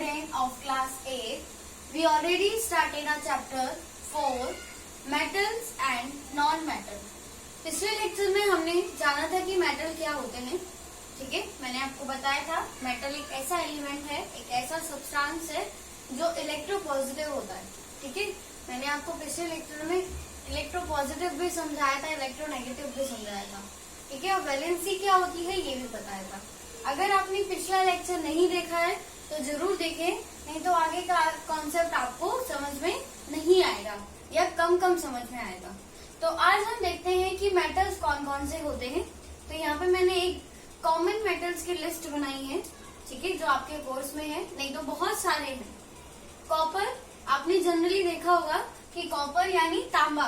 student of class 8. We already started our chapter 4 metals and non-metal. पिछले lecture में हमने जाना था कि मेटल क्या होते हैं. ठीक है, मैंने आपको बताया था मेटल एक ऐसा एलिमेंट है, एक ऐसा सब्सटेंस है जो इलेक्ट्रोपॉजिटिव होता है. ठीक है, मैंने आपको पिछले लेक्चर में इलेक्ट्रोपॉजिटिव भी समझाया था, इलेक्ट्रोनेगेटिव भी समझाया था. ठीक है, और वैलेंसी क्या होती है ये भी बताया था. अगर आपने पिछला लेक्चर नहीं देखा है तो जरूर देखें, नहीं तो आगे का कॉन्सेप्ट आपको समझ में नहीं आएगा या कम समझ में आएगा. तो आज हम देखते हैं कि मेटल्स कौन कौन से होते हैं. तो यहाँ पे मैंने एक कॉमन मेटल्स की लिस्ट बनाई है. ठीक है, जो आपके कोर्स में है, नहीं तो बहुत सारे हैं. कॉपर आपने जनरली देखा होगा कि कॉपर यानी तांबा.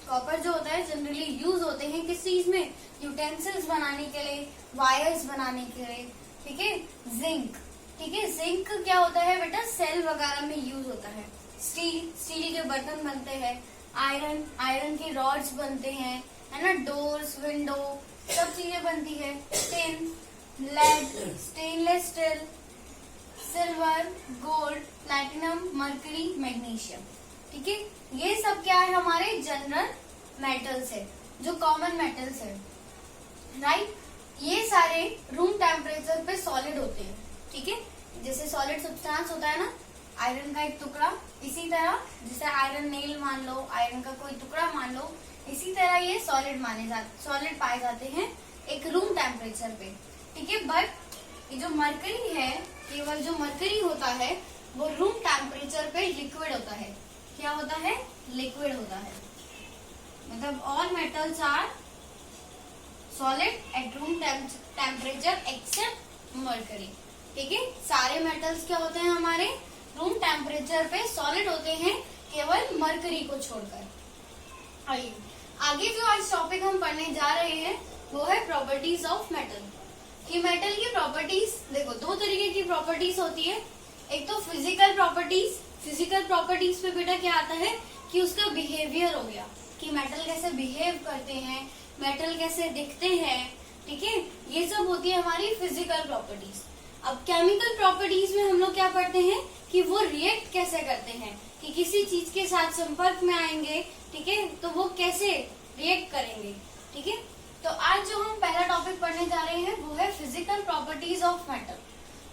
कॉपर जो होता है जनरली यूज होते हैं किस चीज में, यूटेंसिल्स बनाने के लिए, वायर्स बनाने के लिए. ठीक है, जिंक. ठीक है, जिंक क्या होता है बेटा, सेल वगैरह में यूज होता है. स्टील के बर्तन बनते हैं. आयरन की रॉड्स बनते हैं, है ना. डोर्स, विंडो, सब चीजें बनती है. Tin, lead, stainless steel, silver, gold, platinum, mercury, magnesium. ठीक है, ये सब क्या है, हमारे जनरल मेटल्स है, जो कॉमन मेटल्स है. राइट, ये सारे रूम टेम्परेचर पे सॉलिड होते हैं. ठीक है, जैसे सॉलिड सब्सटेंस होता है ना, आयरन का एक टुकड़ा, इसी तरह जैसे आयरन नेल मान लो, आयरन का कोई टुकड़ा मान लो, इसी तरह ये सॉलिड पाए जाते हैं एक रूम टेम्परेचर पे. ठीक है, बट ये जो मरकरी है, केवल जो मरकरी होता है वो रूम टेम्परेचर पे लिक्विड होता है. क्या होता है, लिक्विड होता है. मतलब all metals are solid at room temperature except mercury. ठीक है, सारे मेटल्स क्या होते हैं, हमारे रूम टेम्परेचर पे सॉलिड होते हैं, केवल मरकरी को छोड़कर. आइए आगे जो आज टॉपिक हम पढ़ने जा रहे हैं वो है प्रॉपर्टीज ऑफ मेटल. कि मेटल की प्रॉपर्टीज देखो, दो तरीके की प्रॉपर्टीज होती है. एक तो फिजिकल प्रॉपर्टीज. फिजिकल प्रॉपर्टीज पे बेटा क्या आता है कि उसका बिहेवियर हो गया, कि मेटल कैसे बिहेव करते हैं, मेटल कैसे दिखते हैं. ठीक है, ये सब होती है हमारी फिजिकल प्रॉपर्टीज. अब केमिकल प्रॉपर्टीज में हम लोग क्या पढ़ते हैं कि वो रिएक्ट कैसे करते हैं, कि किसी चीज के साथ संपर्क में आएंगे, ठीक है, तो वो कैसे रिएक्ट करेंगे. ठीक है, तो आज जो हम पहला टॉपिक पढ़ने जा रहे हैं वो है फिजिकल प्रॉपर्टीज ऑफ मेटल.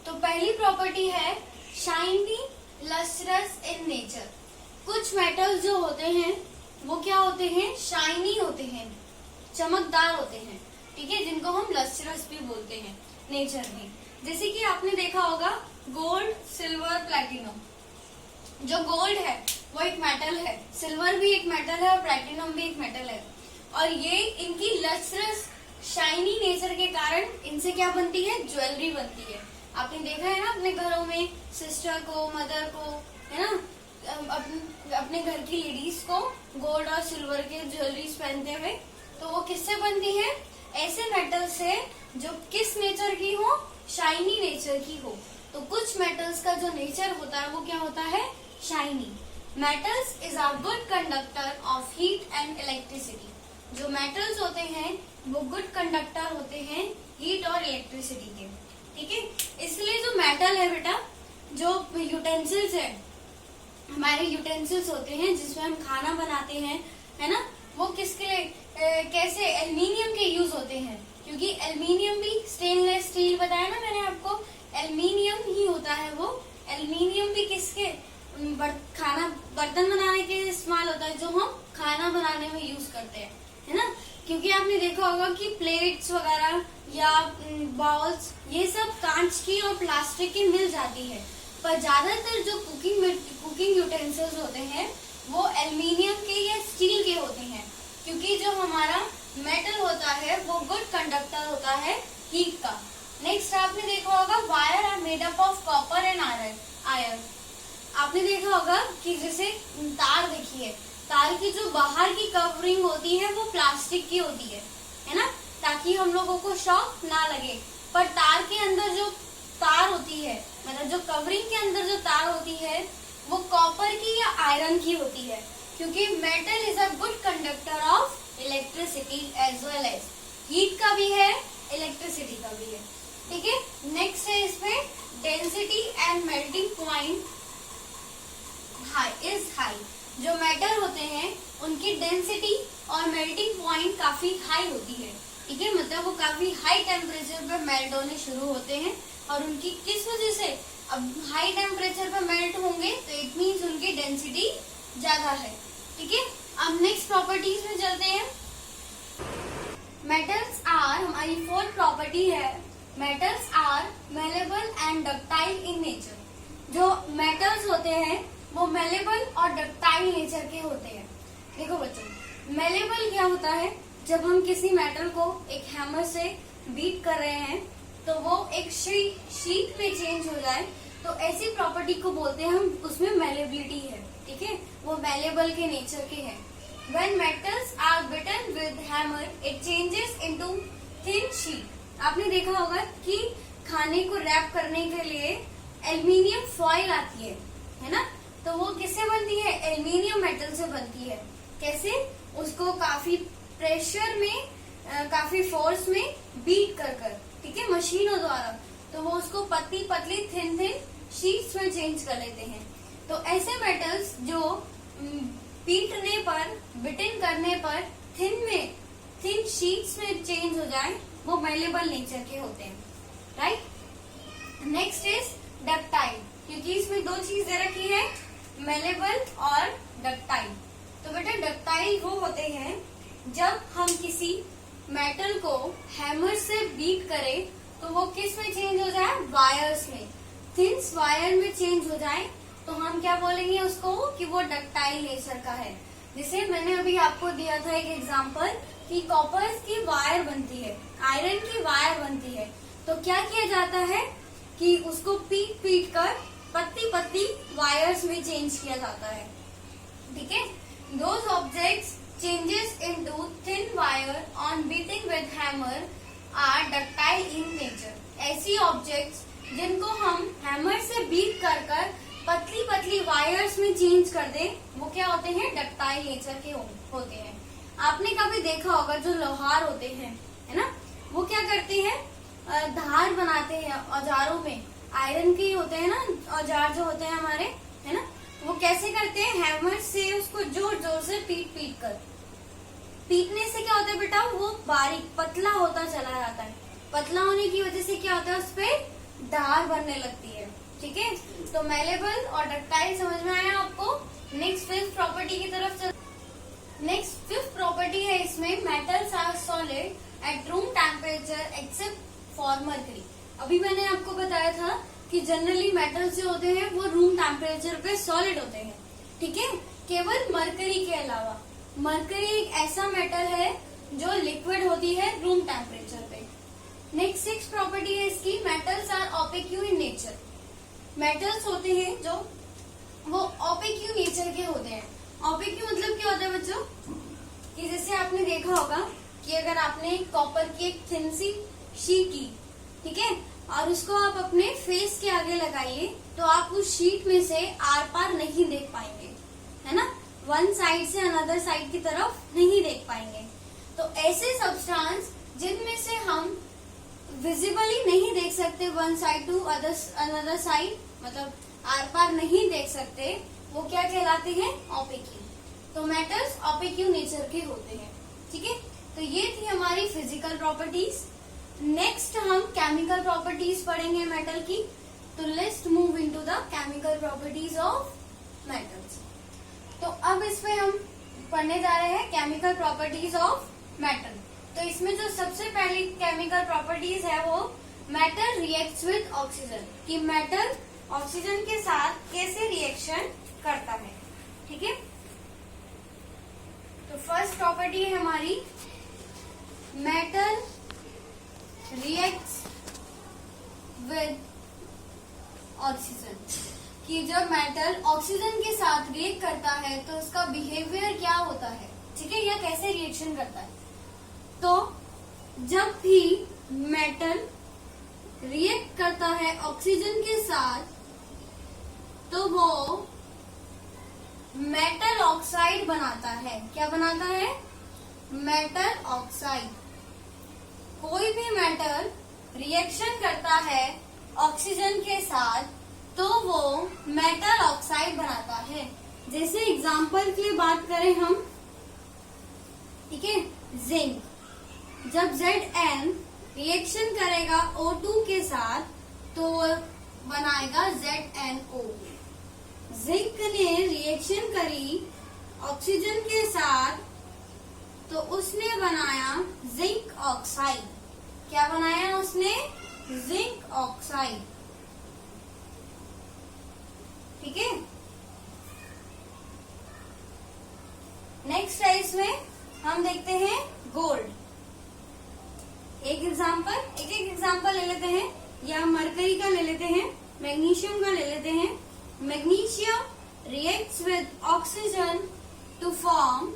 तो पहली प्रॉपर्टी है शाइनी लस्ट्रस इन नेचर. कुछ मेटल जो होते हैं वो क्या होते हैं, शाइनी होते हैं, चमकदार होते हैं. ठीक है, जिनको हम लस्ट्रस भी बोलते हैं नेचर में. जैसे कि आपने देखा होगा गोल्ड, सिल्वर, प्लैटिनम. जो गोल्ड है वो एक मेटल है, सिल्वर भी एक मेटल है और प्लैटिनम भी एक मेटल है. और ये इनकी लस्ट्रस शाइनी नेचर के कारण इनसे क्या बनती है, ज्वेलरी बनती है. आपने देखा है ना अपने घरों में सिस्टर को, मदर को, है ना, अपने घर की लेडीज को गोल्ड और सिल्वर के ज्वेलरीज पहनते हुए. तो वो किससे बनती है, ऐसे मेटल से जो किस नेचर की हो, शाइनी नेचर की हो. तो कुछ मेटल्स का जो नेचर होता है वो क्या होता है, shiny. Metals is a good conductor of heat and electricity. जो मेटल्स होते हैं वो गुड कंडक्टर होते हैं हीट और इलेक्ट्रिसिटी के. ठीक है, इसलिए जो मेटल है बेटा, जो यूटेंसिल्स है, हमारे यूटेंसिल्स होते हैं जिसमें हम खाना बनाते हैं, है ना, वो किसके लिए, कैसे एल्युमिनियम के यूज होते हैं. क्योंकि एल्युमिनियम भी स्टेनलेस स्टील बताया ना मैंने आपको, एल्युमिनियम ही होता है वो. एल्युमिनियम भी किसके, खाना बर्तन बनाने के इस्तेमाल होता है, जो हम खाना बनाने में यूज करते हैं, है ना. क्योंकि आपने देखा होगा कि प्लेट्स वगैरह या बाउल्स, ये सब कांच की और प्लास्टिक की मिल जाती है. पर ज्यादातर जो कुकिंग यूटेंसिल्स होते हैं वो एल्युमिनियम के या स्टील के होते हैं. क्योंकि जो हमारा मेटल होता है वो गुड कंडक्टर होता है हीट का. नेक्स्ट आपने देखा होगा wire are made up of copper and iron. आपने देखा होगा कि जैसे तार देखिए, तार की जो बाहर की कवरिंग होती है वो प्लास्टिक की होती है ना, ताकि हम लोगों को शॉक ना लगे. पर तार के अंदर जो तार होती है, मतलब जो कवरिंग के अंदर जो तार होती है वो कॉपर की या आयरन की होती है. क्योंकि metal is a good conductor of electricity as well as heat का भी है, इलेक्ट्रिसिटी का भी है. ठीक है, नेक्स्ट है इसमें डेंसिटी एंड मेल्टिंग हाई। जो मेटल होते हैं उनकी डेंसिटी और मेल्टिंग पॉइंट काफी हाई होती है, ठीक है, मतलब वो काफी हाई टेम्परेचर पे मेल्ट होने शुरू होते हैं। और उनकी किस वजह से, अब हाई टेम्परेचर पे मेल्ट होंगे तो इट मीन्स उनकी डेंसिटी ज्यादा है, ठीक है। अब नेक्स्ट प्रॉपर्टीज में चलते हैं। मेटल्स आर, हमारी फोर्थ प्रॉपर्टी है, metals are malleable and ductile in nature. जो मेटल्स होते हैं वो मेलेबल और डक्टाइल नेचर के होते हैं। देखो बच्चों, मेलेबल क्या होता है, जब हम किसी मेटल को एक हैमर से बीट कर रहे हैं तो वो एक शीट पे चेंज हो जाए, तो ऐसी प्रॉपर्टी को बोलते हैं हम, उसमें मेलेबिलिटी है, ठीक है, वो मेलेबल के नेचर के हैं। When metals are beaten with hammer, it changes into thin sheet। आपने देखा होगा कि खाने को रैप करने के लिए एल्युमिनियम फॉइल आती है ना, तो वो किससे बनती है, एल्युमिनियम मेटल से बनती है। कैसे, उसको काफी प्रेशर में, काफी फोर्स में बीट कर, ठीक है, मशीनों द्वारा, तो वो उसको पतली पतली थिन शीट्स में चेंज कर लेते हैं। तो ऐसे मेटल्स जो पीटने पर, बिटिन करने पर थिन शीट्स में चेंज हो जाए, वो मेलेबल नेचर के होते हैं, राइट। नेक्स्ट इज डक्टाइल, क्योंकि इसमें दो चीज दे रखी है, मेलेबल और डक्टाइल। तो बेटा डक्टाइल वो होते हैं जब हम किसी मेटल को हैमर से बीट करें तो वो किस में चेंज हो जाए, वायर्स में, थिन वायर में चेंज हो जाए, तो हम क्या बोलेंगे उसको कि वो डक्टाइल नेचर का है। जैसे मैंने अभी आपको दिया था एक एग्जांपल कि कॉपर की वायर बनती है, आयरन की वायर बनती है, तो क्या किया जाता है कि उसको पीट कर पतली पतली वायर्स में चेंज किया जाता है, ठीक है। Those objects changes into thin wire on beating with hammer are ductile in nature. ऐसी ऑब्जेक्ट्स जिनको हम हैमर से बीट कर पतली पतली वायर्स में चेंज कर दे, वो क्या होते हैं, डक्टाइल नेचर के होते हैं। आपने कभी देखा होगा जो लोहार होते हैं, है ना, वो क्या करते हैं, धार बनाते हैं औजारों में, आयरन के होते हैं ना औजार जो होते हैं हमारे, है ना, वो कैसे करते हैं, हैमर से उसको जोर जोर से पीट कर, पीटने से क्या होता है बेटा, वो बारीक पतला होता चला जाता है। पतला होने की वजह से क्या होता है, उस पर धार बनने लगती है, ठीक है। तो मेलेबल और डक्टाइल समझ में आया आपको। नेक्स्ट फिफ्थ प्रॉपर्टी की तरफ चल। नेक्स्ट फिफ्थ प्रॉपर्टी है इसमें, metals are solid at room temperature except for mercury. अभी मैंने आपको बताया था कि जनरली मेटल्स जो होते हैं वो रूम टेम्परेचर पे सॉलिड होते हैं, ठीक है, केवल मरकरी के अलावा। मरकरी एक ऐसा मेटल है जो लिक्विड होती है रूम टेम्परेचर पे। नेक्स्ट सिक्स प्रॉपर्टी है इसकी, metals are opaque in nature. Metals होते हैं जो वो ओपेक्यू नेचर के होते हैं। ओपेक्यू मतलब क्या होता है बच्चों, कि जैसे आपने देखा होगा कि अगर आपने कॉपर की एक थिन सी शीट ली, ठीक है, और उसको आप अपने फेस के आगे लगाइए, तो आप उस शीट में से आर पार नहीं देख पाएंगे, है ना, वन साइड से अनदर साइड की तरफ नहीं देख पाएंगे। तो ऐसे सब्सटेंस जिनमें से हम विजिबली नहीं देख सकते one side to another side, मतलब आर पार नहीं देख सकते, वो क्या कहलाते हैं, ओपेक्यू। तो मेटल्स ओपेक्यू नेचर के होते हैं, ठीक है। तो ये थी हमारी फिजिकल प्रॉपर्टीज। नेक्स्ट हम केमिकल प्रॉपर्टीज पढ़ेंगे मेटल की। तो let's move into the chemical properties of metals. तो अब इसमें हम पढ़ने जा रहे हैं केमिकल प्रॉपर्टीज ऑफ मेटल। तो इसमें जो सबसे पहली केमिकल प्रॉपर्टीज है वो मेटल रिएक्ट्स विद ऑक्सीजन, कि मेटल ऑक्सीजन के साथ कैसे रिएक्शन करता है, ठीक है। तो फर्स्ट प्रॉपर्टी है हमारी, मेटल रिएक्ट्स विद ऑक्सीजन, कि जब मेटल ऑक्सीजन के साथ रिएक्ट करता है तो उसका बिहेवियर क्या होता है, ठीक है, या कैसे रिएक्शन करता है। तो जब भी मेटल रिएक्ट करता है ऑक्सीजन के साथ, तो वो मेटल ऑक्साइड बनाता है। क्या बनाता है, मेटल ऑक्साइड। कोई भी मेटल रिएक्शन करता है ऑक्सीजन के साथ तो वो मेटल ऑक्साइड बनाता है। जैसे एग्जाम्पल के लिए बात करें हम, ठीक है, जिंक, जब Zn रिएक्शन करेगा O2 के साथ तो बनाएगा ZnO। जिंक ने रिएक्शन करी ऑक्सीजन के साथ तो उसने बनाया जिंक ऑक्साइड। क्या बनाया उसने? Zinc oxide. ठीक है। नेक्स्ट है, इसमें हम देखते हैं गोल्ड। एक एक एग्जांपल ले लेते हैं, या मरकरी का ले लेते हैं, मैग्नीशियम का ले लेते हैं। Magnesium reacts with oxygen to form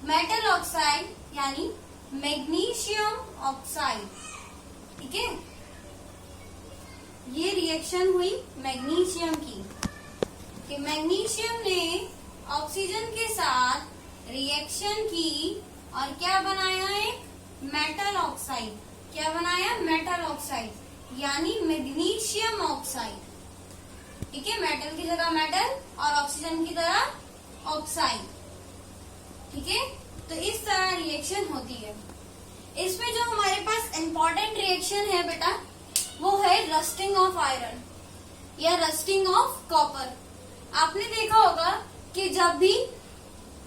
metal oxide, यानी मैग्नीशियम ऑक्साइड। ठीक है, ये रिएक्शन हुई मैग्नीशियम की, कि मैग्नीशियम ने ऑक्सीजन के साथ रिएक्शन की और क्या बनाया? एक मेटल ऑक्साइड। क्या बनाया? मेटल ऑक्साइड, यानी मैग्नीशियम ऑक्साइड। ठीक है, मेटल की जगह मेटल और ऑक्सीजन की तरह ऑक्साइड। ठीक है, तो इस तरह रिएक्शन होती है। इसमें जो हमारे पास इम्पोर्टेंट रिएक्शन है बेटा, वो है रस्टिंग ऑफ आयरन या रस्टिंग ऑफ कॉपर। आपने देखा होगा कि जब भी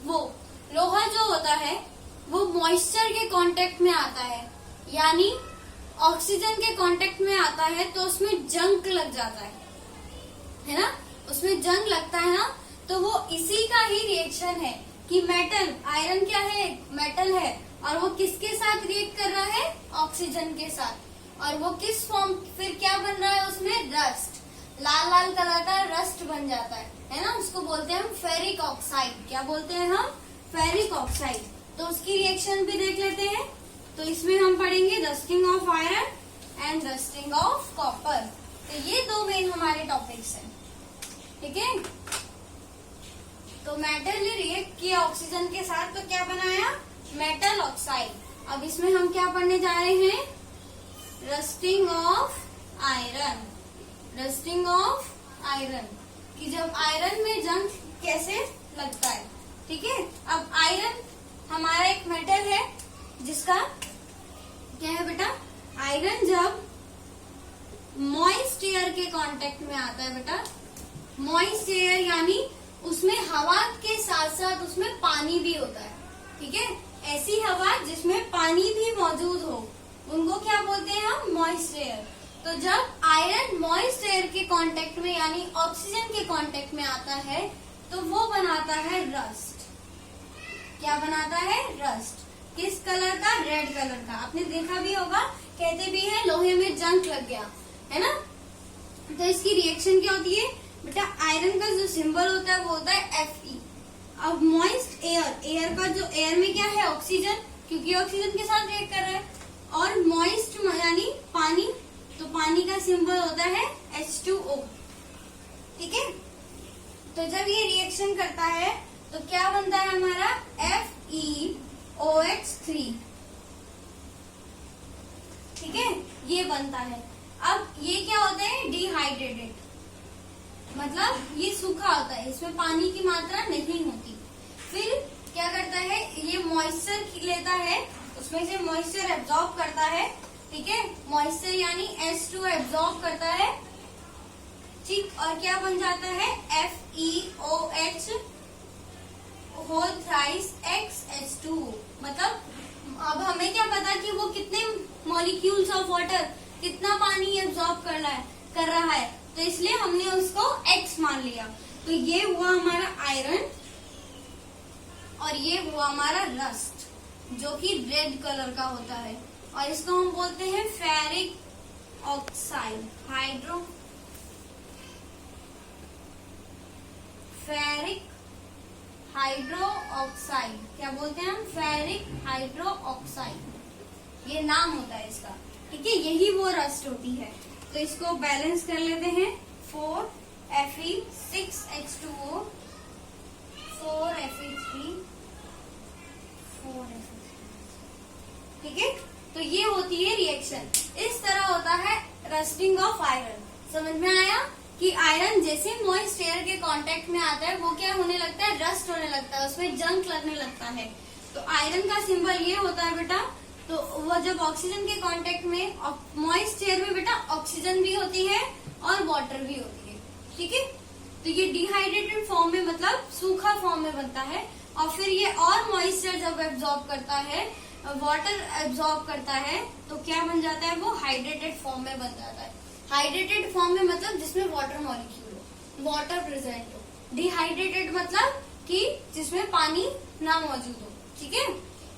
वो लोहा जो होता है वो मॉइस्चर के कांटेक्ट में आता है, यानी ऑक्सीजन के कांटेक्ट में आता है, तो उसमें जंग लग जाता है ना, उसमें जंग लगता है ना, तो वो इसी का ही रिएक्शन है कि मेटल, आयरन क्या है? मेटल है, और वो किसके साथ रिएक्ट कर रहा है? ऑक्सीजन के साथ। और वो किस फॉर्म, फिर क्या बन रहा है उसमें? रस्ट, लाल लाल कलर का रस्ट बन जाता है ना, उसको बोलते हैं हम फेरिक ऑक्साइड। क्या बोलते हैं हम? Ferric oxide. तो उसकी रिएक्शन भी देख लेते हैं। तो इसमें हम पढ़ेंगे rusting of iron and rusting of copper. तो ये दो मेन हमारे टॉपिक्स हैं। ठीक है, तो मेटल ने रिएक्ट किया ऑक्सीजन के साथ, तो क्या बनाया? Metal oxide. अब इसमें हम क्या पढ़ने जा रहे हैं? Rusting of iron. Rusting of iron, कि जब आयरन में जंग कैसे लगता है। ठीक है, अब आयरन हमारा एक मेटल है जिसका क्या है बेटा? आयरन जब मॉइस्ट एयर के कांटेक्ट में आता है बेटा, मॉइस्ट एयर यानी उसमें हवा के साथ साथ उसमें पानी भी होता है। ठीक है, ऐसी हवा जिसमें पानी भी मौजूद हो, उनको क्या बोलते हैं हम? Moist air. तो जब आयरन मॉइस्ट एयर के कांटेक्ट में यानी ऑक्सीजन के कांटेक्ट में आता है तो वो बनाता है रस्ट। क्या बनाता है? रस्ट। किस कलर का? रेड कलर का। आपने देखा भी होगा, कहते भी है लोहे में जंग लग गया, है ना। तो इसकी रिएक्शन क्या होती है बेटा? आयरन का जो सिंबल होता है वो होता है Fe। अब मॉइस्ट एयर, एयर का जो एयर में क्या है? ऑक्सीजन, क्योंकि ऑक्सीजन के साथ रिएक्ट कर रहा है। और मॉइस्ट यानी पानी, तो पानी का सिंबल होता है H2O। ठीक है, तो जब ये रिएक्शन करता है तो क्या बनता है हमारा? FeOH3। ठीक है, ये बनता है। अब ये क्या होता है? डिहाइड्रेटेड, मतलब ये सूखा होता है, इसमें पानी की मात्रा नहीं होती। फिर क्या करता है? ये मॉइस्चर लेता है, उसमें से मॉइस्चर एब्जॉर्ब करता है। ठीक है, मॉइस्चर यानी H2 एब्जॉर्ब करता है। ठीक, और क्या बन जाता है? FeOH whole thrice XH2। मतलब अब हमें क्या पता कि वो कितने मॉलिक्यूल्स ऑफ वाटर, कितना पानी एब्जॉर्ब कर रहा है, तो इसलिए हमने उसको X मान लिया। तो ये हुआ हमारा आयरन और ये हुआ हमारा रस्ट, जो कि रेड कलर का होता है, और इसको हम बोलते हैं ferric oxide. Ferric hydro oxide. क्या बोलते हैं हम? फेरिक हाइड्रो ऑक्साइड, ये नाम होता है इसका। ठीक है, यही वो रस्ट होती है। तो इसको बैलेंस कर लेते हैं। 4Fe 6H2O 4Fe3 4Fe3। ठीक है, तो ये होती है रिएक्शन। इस तरह होता है रस्टिंग ऑफ आयरन। समझ में आया? कि आयरन जैसे मॉइस्ट एयर के कांटेक्ट में आता है वो क्या होने लगता है, रस्ट होने लगता है, उसमें जंक लगने लगता है। तो आयरन का सिंबल ये होता है बेटा। तो वो जब ऑक्सीजन के कांटेक्ट में, मॉइस्ट एयर में बेटा ऑक्सीजन भी होती है और वाटर भी होती है, ठीक है। तो ये डिहाइड्रेटेड फॉर्म में मतलब सूखा फॉर्म में बनता है, और फिर ये और मॉइस्चर जब एब्जॉर्ब करता है, वाटर एब्जॉर्ब करता है, तो क्या बन जाता है, वो हाइड्रेटेड फॉर्म में बन जाता है। हाइड्रेटेड फॉर्म में मतलब जिसमें वाटर मॉलिक्यूल हो, वाटर प्रेजेंट हो। डिहाइड्रेटेड मतलब कि जिसमें पानी ना मौजूद हो, ठीक है।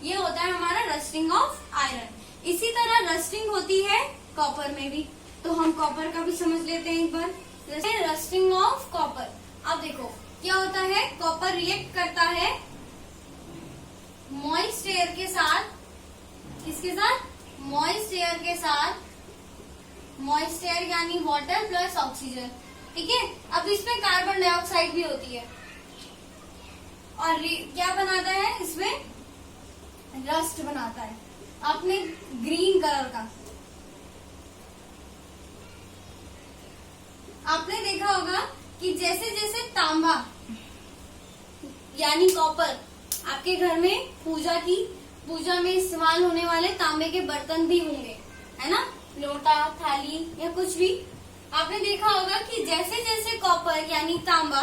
ये होता है हमारा रस्टिंग ऑफ आयरन। इसी तरह रस्टिंग होती है कॉपर में भी। तो हम कॉपर का भी समझ लेते हैं एक बार। रस्टिंग ऑफ कॉपर, अब देखो क्या होता है, कॉपर रिएक्ट करता है मॉइस्ट एयर के साथ। किसके साथ, मॉइस्ट एयर के साथ। मॉइस्ट एयर यानी वाटर प्लस ऑक्सीजन, ठीक है। अब इसमें कार्बन डाइऑक्साइड भी होती है, और क्या बनाता है, इसमें रस्ट बनाता है। आपने ग्रीन कलर का आपने देखा होगा कि जैसे जैसे तांबा यानी कॉपर आपके घर में पूजा में इस्तेमाल होने वाले तांबे के बर्तन भी होंगे, है ना, लोटा, थाली या कुछ भी। आपने देखा होगा कि जैसे जैसे कॉपर यानी तांबा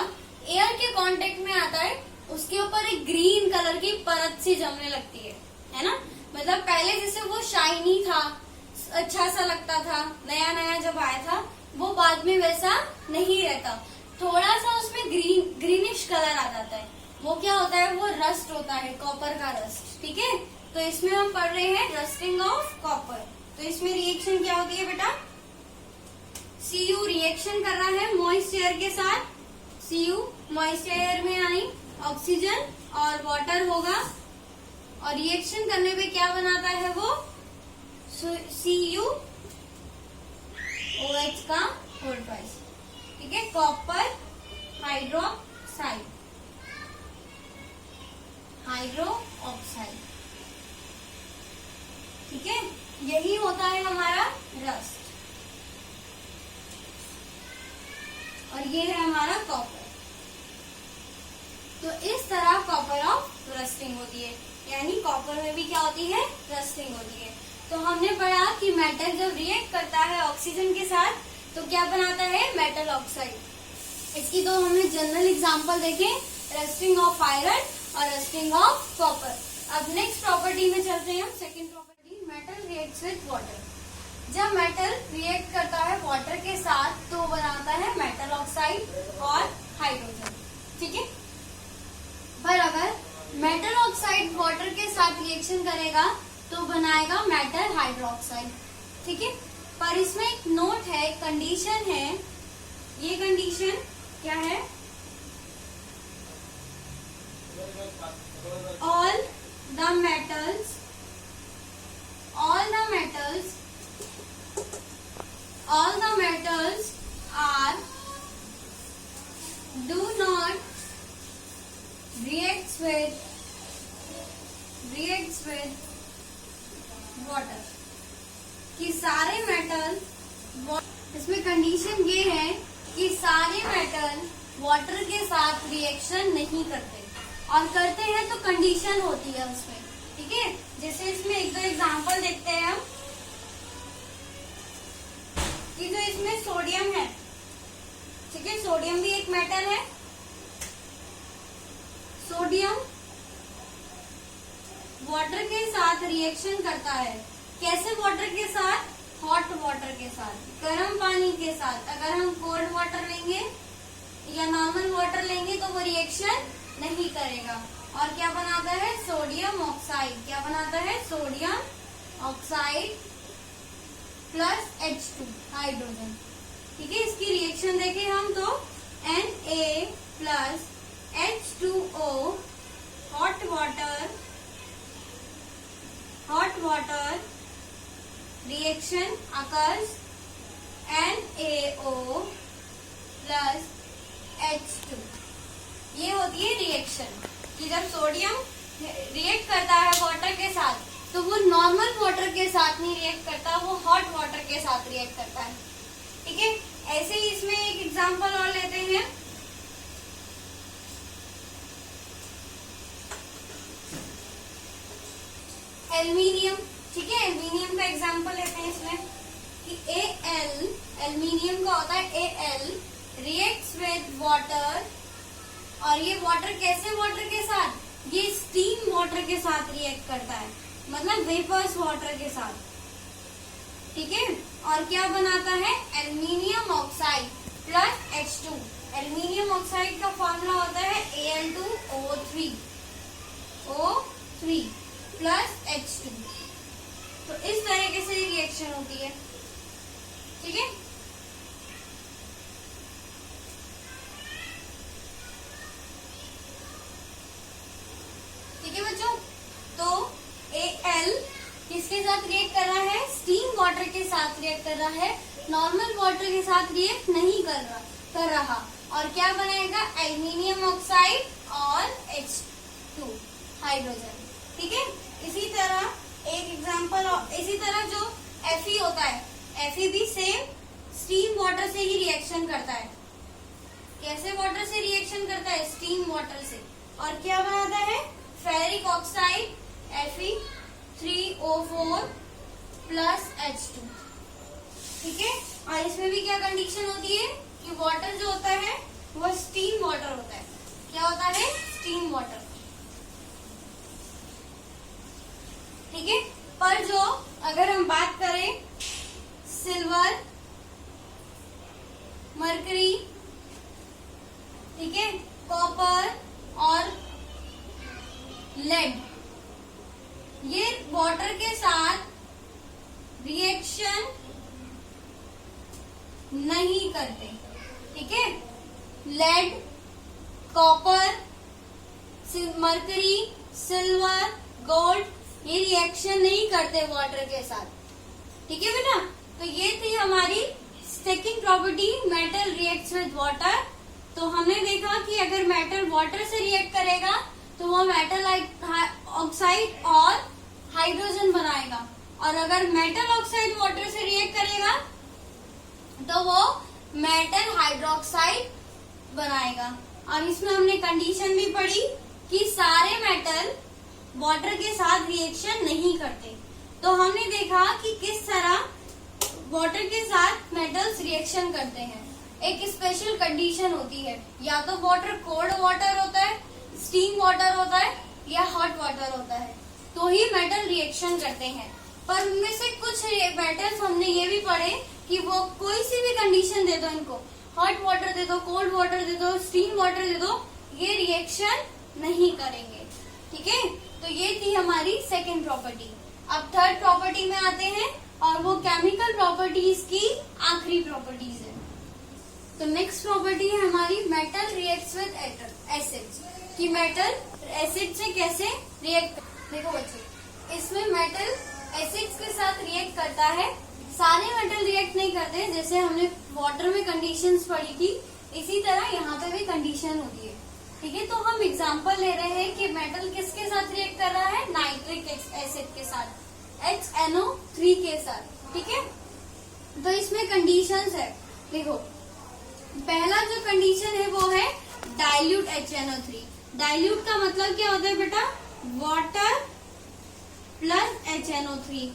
एयर के कांटेक्ट में आता है, उसके ऊपर एक ग्रीन कलर की परत सी जमने लगती है ना। मतलब पहले जैसे वो शाइनी था, अच्छा सा लगता था, नया नया जब आया था, वो बाद में वैसा नहीं रहता, थोड़ा सा उसमें ग्रीनिश कलर आ जाता है। वो क्या होता है, वो रस्ट होता है, कॉपर का रस्ट, ठीक है। तो इसमें हम पढ़ रहे हैं रस्टिंग ऑफ कॉपर। तो इसमें रिएक्शन क्या होती है बेटा, Cu रिएक्शन कर रहा है मॉइस्ट एयर के साथ। Cu मॉइस्ट एयर में आई ऑक्सीजन और वाटर होगा, और रिएक्शन करने पे क्या बनाता है वो, CuOH का होल ट्वाइस, ठीक है, कॉपर हाइड्रो ऑक्साइड, ठीक है। यही होता है हमारा रस्ट, और ये है हमारा कॉपर। तो इस तरह कॉपर ऑफ रस्टिंग होती है, यानी कॉपर में भी क्या होती है, रस्टिंग होती है। तो हमने पढ़ा कि मेटल जब रिएक्ट करता है ऑक्सीजन के साथ तो क्या बनाता है, मेटल ऑक्साइड। इसकी तो हमने जनरल एग्जांपल देखे, रस्टिंग ऑफ आयरन और रस्टिंग ऑफ कॉपर। अब नेक्स्ट प्रॉपर्टी में चलते हैं हम, second property, metal reacts with water. जब मेटल रिएक्ट करता है वाटर के साथ तो बनाता है मेटल ऑक्साइड और हाइड्रोजन, ठीक है। पर अगर मेटल ऑक्साइड वाटर के साथ रिएक्शन करेगा तो बनाएगा मेटल हाइड्रोक्साइड, ठीक है। पर इसमें एक नोट है, कंडीशन है। ये कंडीशन क्या है, all the metals are do not reacts with water, कि सारे मेटल, इसमें कंडीशन ये है कि सारे मेटल वाटर के साथ रिएक्शन नहीं करते, और करते हैं तो कंडीशन होती है उसमें, ठीक है। जैसे इसमें एक दो एग्जांपल देखते हैं हम, कि जो इसमें सोडियम है, ठीक है, सोडियम भी एक मेटल है। सोडियम वाटर के साथ रिएक्शन करता है, कैसे वाटर के साथ, हॉट वाटर के साथ, गर्म पानी के साथ। अगर हम कोल्ड वाटर लेंगे या नॉर्मल वाटर लेंगे तो वो रिएक्शन नहीं करेगा, और क्या बनाता है, सोडियम ऑक्साइड। क्या बनाता है, sodium oxide plus H2 hydrogen, ठीक है। इसकी रिएक्शन देखें हम तो Na plus H2O, hot water reaction occurs NaO plus H2। ये होती है रिएक्शन, कि जब सोडियम रिएक्ट करता है वाटर के साथ तो वो नॉर्मल वाटर के साथ नहीं रिएक्ट करता, वो हॉट वाटर के साथ रिएक्ट करता है, ठीक है। ऐसे ही इसमें एक एग्जांपल और लेते हैं। एल्यूमिनियम, ठीक है, एल्यूमिनियम का एग्जांपल लेते हैं इसमें कि Al, एल्यूमिनियम का होता है Al रिएक्ट्स विद वाटर, और ये वाटर कैसे वाटर के साथ, ये स्टीम वाटर के साथ रिएक्ट करता है, मतलब वेपर्स वाटर के साथ, ठीक है। और क्या बनाता है, aluminium oxide plus H2। Aluminium oxide का फॉर्मूला होता है Al2O3 प्लस H2। तो इस तरीके से रिएक्शन होती है, ठीक है। ठीक है बच्चों, तो Al किसके साथ रिएक्ट कर रहा है, स्टीम वाटर के साथ रिएक्ट कर रहा है, नॉर्मल वाटर के साथ रिएक्ट नहीं कर रहा। और क्या बनाएगा, एल्यूमिनियम ऑक्साइड और H2 हाइड्रोजन, ठीक है। इसी तरह एक एग्जांपल, इसी तरह जो Fe होता है, Fe भी सेम स्टीम वाटर से ही रिएक्शन करता है। कैसे वाटर से रिएक्शन करता है, स्टीम वाटर से। और क्या बनाता है, ferric oxide Fe3O4 plus H2, ठीक है। और इसमें भी क्या कंडीशन होती है कि वाटर जो होता है वो स्टीम वाटर होता है। क्या होता है, स्टीम वाटर, ठीक है। पर जो अगर हम बात करें सिल्वर, मरकरी, ठीक है, कॉपर और लेड, ये वाटर के साथ रिएक्शन नहीं करते, ठीक है। Lead, copper, mercury, silver, gold, ये रिएक्शन नहीं करते वाटर के साथ, ठीक है बेटा। तो ये थी हमारी second property, metal reacts with water. तो हमने देखा कि अगर मेटल वाटर से रिएक्ट करेगा तो वो मेटल ऑक्साइड और हाइड्रोजन बनाएगा, और अगर मेटल ऑक्साइड वाटर से रिएक्ट करेगा तो वो मेटल हाइड्रोक्साइड बनाएगा। और इसमें हमने कंडीशन भी पढ़ी कि सारे मेटल वाटर के साथ रिएक्शन नहीं करते। तो हमने देखा कि किस तरह वाटर के साथ मेटल्स रिएक्शन करते हैं। एक स्पेशल कंडीशन होती है, या तो वाटर कोल्ड वाटर होता है, स्टीम वाटर होता है, या हॉट वाटर होता है, तो ही मेटल रिएक्शन करते हैं। पर उनमें से कुछ मेटल्स हमने ये भी पढ़े कि वो कोई सी भी कंडीशन दे दो इनको, हॉट वाटर दे दो, कोल्ड वाटर दे दो, स्टीम वाटर दे दो, ये रिएक्शन नहीं करेंगे, ठीक है। तो ये थी हमारी सेकेंड प्रॉपर्टी। अब थर्ड प्रॉपर्टी में आते हैं, और वो केमिकल प्रॉपर्टीज की आखिरी प्रॉपर्टीज है। तो नेक्स्ट प्रॉपर्टी है हमारी मेटल रिएक्ट्स विद एसिड्स, कि मेटल एसिड से कैसे रिएक्ट। देखो बच्चे, इसमें मेटल एसिड्स के साथ रिएक्ट करता है। सारे मेटल रिएक्ट नहीं करते, जैसे हमने वाटर में कंडीशंस पढ़ी थी, इसी तरह यहाँ पे भी कंडीशन होती है, ठीक है। तो हम एग्जांपल ले रहे हैं कि मेटल किसके साथ रिएक्ट कर रहा है, नाइट्रिक एसिड के साथ, HNO3 के साथ, ठीक है। तो इसमें कंडीशंस है, देखो पहला जो कंडीशन है वो है डाइल्यूट HNO3। डाइल्यूट का मतलब क्या होता है बेटा, वाटर प्लस HNO3,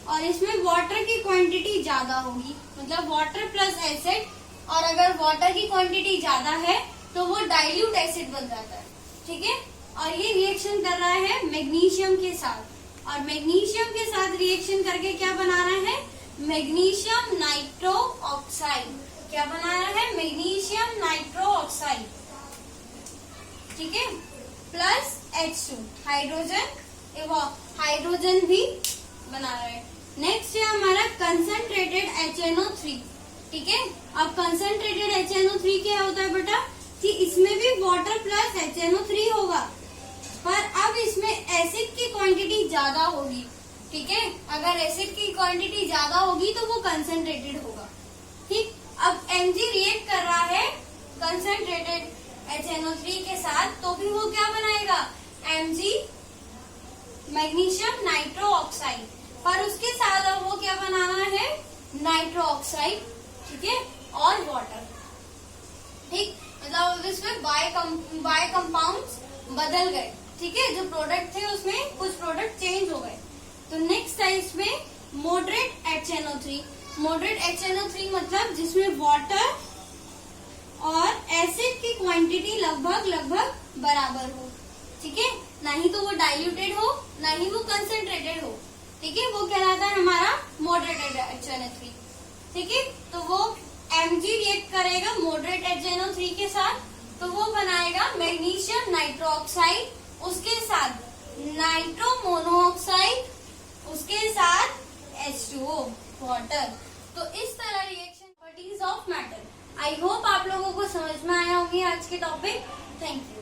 और इसमें वाटर की क्वांटिटी ज्यादा होगी, मतलब वाटर प्लस एसिड, और अगर वाटर की क्वांटिटी ज्यादा है तो वो डाइल्यूट एसिड बन जाता है, ठीक है। और ये रिएक्शन कर रहा है मैग्नीशियम के साथ, और मैग्नीशियम के साथ रिएक्शन करके क्या बना रहा है, मैग्नीशियम नाइट्रो ऑक्साइड। क्या बना रहा है, मैग्नीशियम नाइट्रो ऑक्साइड, ठीक है, प्लस H2 हाइड्रोजन, वो हाइड्रोजन भी बना रहा है। नेक्स्ट है हमारा कंसंट्रेटेड HNO3, ठीक है। अब कंसंट्रेटेड HNO3 क्या होता है बेटा, कि इसमें भी वाटर प्लस HNO3 होगा, पर अब इसमें एसिड की क्वांटिटी ज्यादा होगी, ठीक है। अगर एसिड की क्वांटिटी ज्यादा होगी तो वो कंसंट्रेटेड होगा, ठीक। अब Mg रिएक्ट कर रहा है कंसंट्रेटेड HNO3 के साथ, तो भी वो क्या बनाएगा, Mg मैग्नीशियम नाइट्रो ऑक्साइड, पर उसके साथ अब वो क्या बनाना है, नाइट्रो ऑक्साइड, ठीक है। और वाटर। ठीक, मतलब इसमें बाय कंपाउंड्स बदल गए। ठीक है, जो प्रोडक्ट थे उसमें कुछ प्रोडक्ट चेंज हो गए। तो नेक्स्ट है इसमें मॉडरेट HNO3। मॉडरेट HNO3 मतलब जिसमें वाटर और एसिड की क्वांटिटी लगभग बराबर हो। ठीक है, ना ही तो वो डाइल्यूटेड हो, ना ही वो कंसेंट्रेटेड हो। ठीक है, वो कहलाता है हमारा मॉडरेट HNO3। ठीक है, तो वो Mg रिएक्ट करेगा मॉडरेट HNO3 के साथ, तो वो बनाएगा मैग्नीशियम नाइट्रोक्साइड, उसके साथ नाइट्रो मोनोऑक्साइड, उसके साथ H2O वाटर। तो इस तरह reaction properties of metal. I hope आप लोगों को समझ में आया होगी आज के टॉपिक। Thank you.